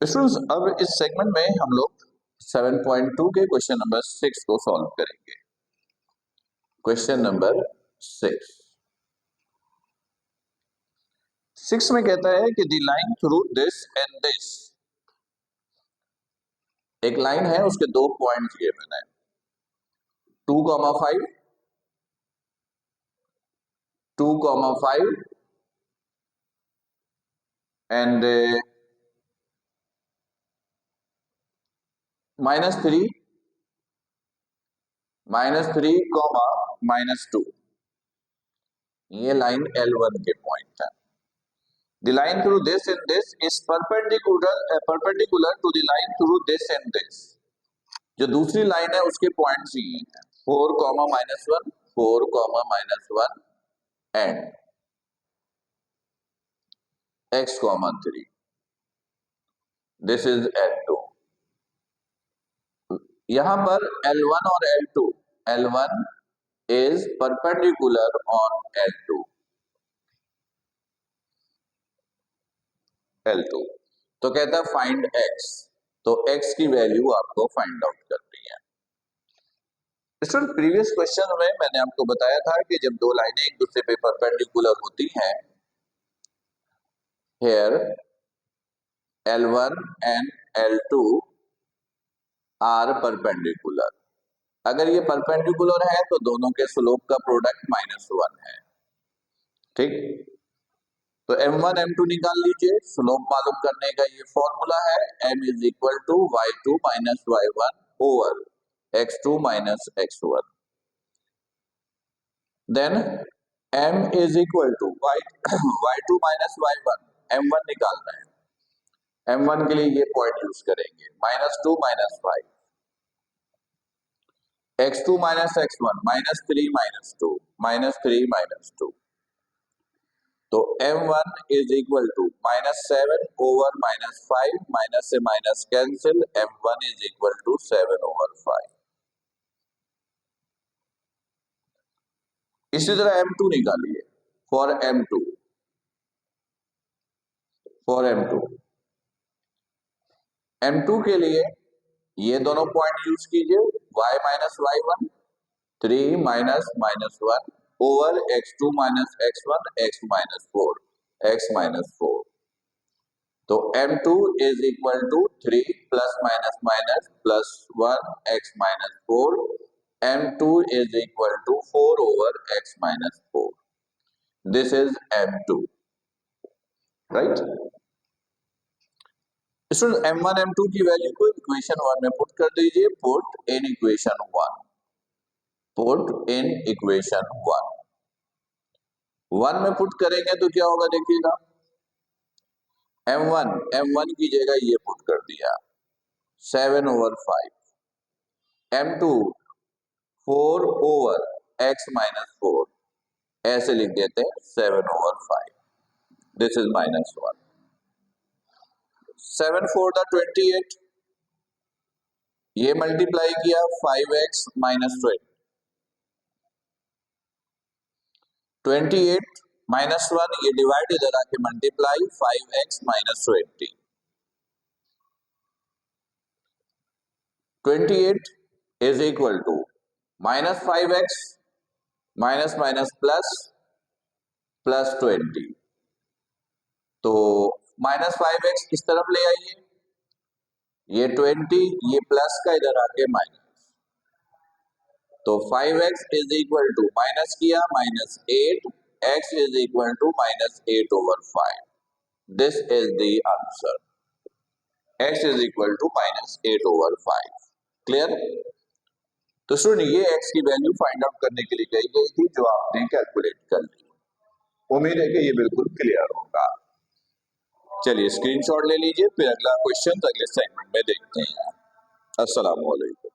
Students, अब इस segment में हम लोग 7.2 के क्वेश्चन नंबर 6 को सॉल्व करेंगे। क्वेश्चन नंबर 6 में कहता है कि the line through this and this, एक लाइन है, उसके दो पॉइंट गिवन है 2,5 2,5 एंड -3 -3, -2। ये लाइन L1 के पॉइंट है। The line through this and this is perpendicular to the line through this and this। जो दूसरी लाइन है उसके पॉइंट्स ये हैं 4, -1, 4, -1 and x, 3। This is L2। यहां पर L1 और L2, L1 is perpendicular on L2। तो कहता है फाइंड x, तो x की वैल्यू आपको फाइंड आउट करनी है। स्टूडेंट, प्रीवियस क्वेश्चन में मैंने आपको बताया था कि जब दो लाइनें एक दूसरे पे परपेंडिकुलर होती हैं, here L1 and L2 are perpendicular. अगर ये परपेंडिकुलर है तो दोनों के स्लोप का प्रोडक्ट -1 है। ठीक, तो M1 M2 निकाल लीजिए। स्लोप मालूम करने का ये फॉर्मूला है, M is equal to y2 minus y1 over x2 minus x1। Then M is equal to y2 minus y1, M1 निकालना है। M1 के लिए ये पॉइंट यूज करेंगे -2 -5, x2 माइनस x1, -3 -2, -3 -2। तो M1 is equal to -7 over -5, minus से minus cancel, M1 is equal to 7 over 5। इसी तरह M2 निकालिए फॉर M2, M2 के लिए ये दोनों पॉइंट यूज कीजिए, y minus y1, 3 minus -1 over x2 minus x1, x minus 4। तो M2 is equal to 3 plus minus minus plus 1 x minus 4। M2 is equal to 4 over x minus 4। This is M2, right. Student, M1 M2 की value को equation 1 में put कर दीजिए। Put in equation 1, put in equation 1 में put करेंगे तो क्या होगा देखिएगा। M1 की जगह ये पुट कर दिया 7 over 5, M2 4 over x minus 4, ऐसे लिख देते हैं 7 ओवर 5। This is -1। 7 4 द 28, ये मल्टीप्लाई किया 5x माइनस 28 -1, ये डिवाइड इधर आके multiply 5x minus 20। 28 is equal to -5x minus minus plus plus 20। तो -5x किस तरफ ले आइए, ये 20, ये प्लस का इधर आके माइनस, तो 5x is equal to minus किया -8, x is equal to -8 over 5। This is the answer, x is equal to -8 over 5। Clear. तो स्टूडेंट, ये x की वैल्यू फाइंड आउट करने के लिए कही गई थी, जो आपने कैलकुलेट कर ली। उम्मीद है कि ये बिल्कुल क्लियर होगा। चलिए स्क्रीनशॉट ले लीजिए, फिर अगला क्वेश्चन अगले सेगमेंट में देखते हैं। अस्सलाम वालेकुम।